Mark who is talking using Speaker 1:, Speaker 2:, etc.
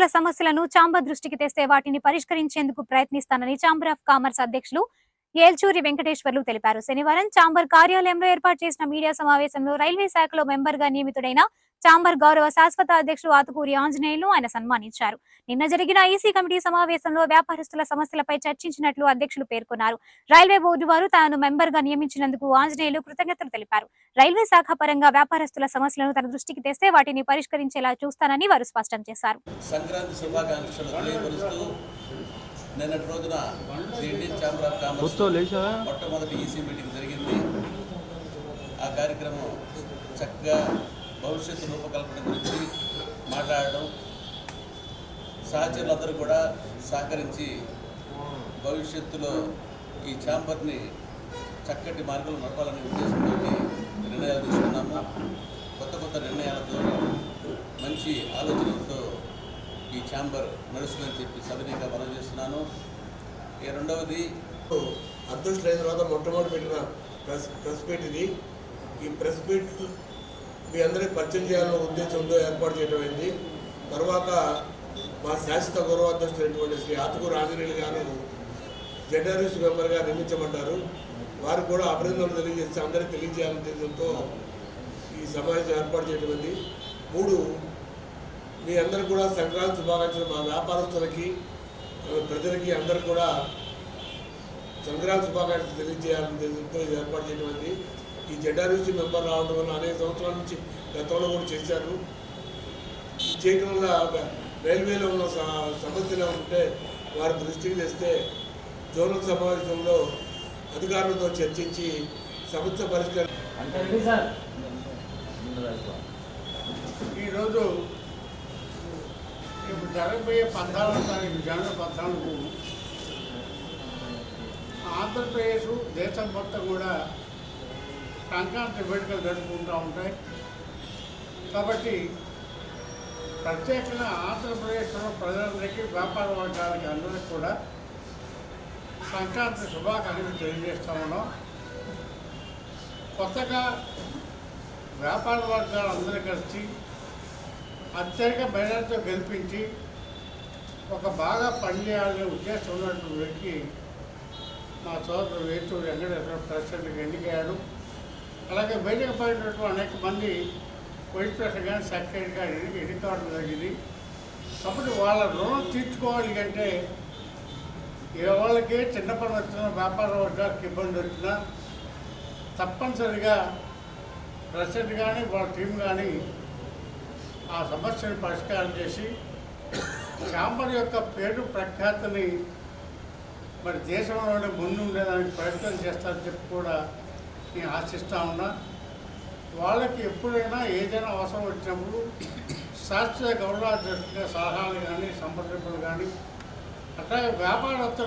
Speaker 1: వ్యాపారస్తుల సమస్యలను ఛాంబర్ దృష్టికి తెస్తే వాటిని పరిష్కరించేందుకు ప్రయత్నిస్తానని ఛాంబర్ ఆఫ్ కామర్స్ అధ్యక్షులు ఏల్చూరి వెంకటేశ్వర్లు తెలిపారు. శనివారం ఛాంబర్ కార్యాలయంలో ఏర్పాటు చేసిన మీడియా సమావేశంలో రైల్వే శాఖలో మెంబర్ గా నియమితుడైన ఛాంబర్ గౌరవ శాశ్వత అధ్యక్షుడు ఆతుకూరి ఆంజనేయులు ఆయన సన్మానించారు. నిన్న జరిగిన ఈసీ కమిటీ సమావేశంలో వ్యాపారస్తుల సమస్యలపై చర్చించినట్లు అధ్యక్షులు పేర్కొన్నారు. రైల్వే బోర్డు వారు తాను మెంబర్ గా నియమించినందుకు ఆంజనేయులు కృతజ్ఞతలు తెలిపారు. రైల్వే శాఖ పరంగా వ్యాపారస్తుల సమస్యలను తన దృష్టికి తెస్తే వాటిని పరిష్కరించేలా చూస్తానని వారు స్పష్టం చేశారు.
Speaker 2: సంక్రాంతి శుభాకాంక్షలు తెలియపరుస్తూ నిన్నటి రోజున ఇండియన్ ఛాంబర్ ఆఫ్ కామర్స్ మొట్టమొదటి ఈసీ మీటింగ్ జరిగింది. ఆ కార్యక్రమం చక్కగా భవిష్యత్తు రూపకల్పన గురించి మాట్లాడడం, సహచరులందరూ కూడా సహకరించి భవిష్యత్తులో ఈ ఛాంబర్ని చక్కటి మార్గంలో నడపాలనే ఉద్దేశంతో నిర్ణయాలు తీసుకున్నాము. కొత్త కొత్త నిర్ణయాలతో మంచి ఆలోచనలతో ఈ ఛాంబర్ నడుస్తుందని చెప్పి సవినీయంగా మనం చేస్తున్నాను. రెండవది
Speaker 3: అదృష్టమైన తర్వాత మొట్టమొదటి పెట్టిన ప్రెస్ మీట్ ఇది. ఈ ప్రెస్ మీట్ మీ అందరికీ పరిచయం చేయాలనే ఉద్దేశంతో ఏర్పాటు చేయడం అయింది. తర్వాత మా శాశ్వత గౌరవాధ్యక్షుడైనటువంటి శ్రీ ఆతుకూరి ఆంజనేయులు గారు జెడ్ఆర్ఎస్ మెంబర్గా నియమించబడ్డారు. వారు కూడా అభినందనలు తెలియజేస్తే అందరికీ తెలియజేయాలనే ఉద్దేశంతో ఈ సమావేశం ఏర్పాటు చేయడం అయింది. 3, మీ అందరూ కూడా సంక్రాంతి శుభాకాంక్షలు. మా వ్యాపారస్తులకి ప్రజలకి అందరూ కూడా సంక్రాంతి శుభాకాంక్షలు తెలియజేయాలనే ఉద్దేశంతో ఇది ఏర్పాటు చేయడం అయింది. ఈ జెడ్ఆర్ఎస్ మెంబర్ రావడం వల్ల అనేక సంవత్సరాల నుంచి గతంలో కూడా చేశారు. చేయడం వల్ల రైల్వేలో ఉన్న సమస్యలు ఉంటే వారి దృష్టికి తెస్తే జోనల్ సమావేశంలో అధికారులతో చర్చించి సమస్య పరిష్కారం.
Speaker 4: ఈరోజు ఇప్పుడు జరగబోయే 14వ తారీఖు జనవరి 14కు ఆంధ్రప్రదేశ్ దేశం మొత్తం కూడా సంక్రాంతి వేడుకలు జరుపుకుంటూ ఉంటాయి. కాబట్టి ప్రత్యేకంగా ఆంధ్రప్రదేశ్లో ప్రజలందరికీ వ్యాపార వర్గాలకి అందరికీ కూడా సంక్రాంతి శుభాకాంక్షలు తెలియజేస్తూ ఉన్నాం. కొత్తగా వ్యాపార వర్గాలందరూ కలిసి అత్యధిక మెజార్టీతో గెలిపించి ఒక బాగా పనిచేయాలనే ఉద్దేశం ఉన్నటువంటి వ్యక్తి మా సోదరుడు ఏల్చూరి వెంకటేశ్వర ప్రెసిడెంట్గా ఎన్నికయ్యారు. అలాగే బయటకు పడినటువంటి అనేక మంది వైస్ ప్రెసిడెంట్ కానీ సెక్రటరీ కానీ ఎన్నికవడం జరిగింది. కాబట్టి వాళ్ళ రుణం తీర్చుకోవాలి అంటే వాళ్ళకి చిన్న పని వచ్చిన వ్యాపార వర్గాలకు ఇబ్బంది వచ్చినా తప్పనిసరిగా ప్రెసిడెంట్ కానీ వాళ్ళ టీం కానీ ఆ సమస్యను పరిష్కారం చేసి ఛాంబర్ యొక్క పేరు ప్రఖ్యాతిని మరి దేశంలోనే ముందు ఉండేదానికి ప్రయత్నం చేస్తారని చెప్పి కూడా నేను ఆశిస్తూ ఉన్నా. వాళ్ళకి ఎప్పుడైనా ఏదైనా అవసరం వచ్చినప్పుడు శాస్త్రీయ గౌరవాధ్యక్షుడిగా సలహాలు కానీ సంప్రదింపులు కానీ అట్లాగే వ్యాపారస్తులు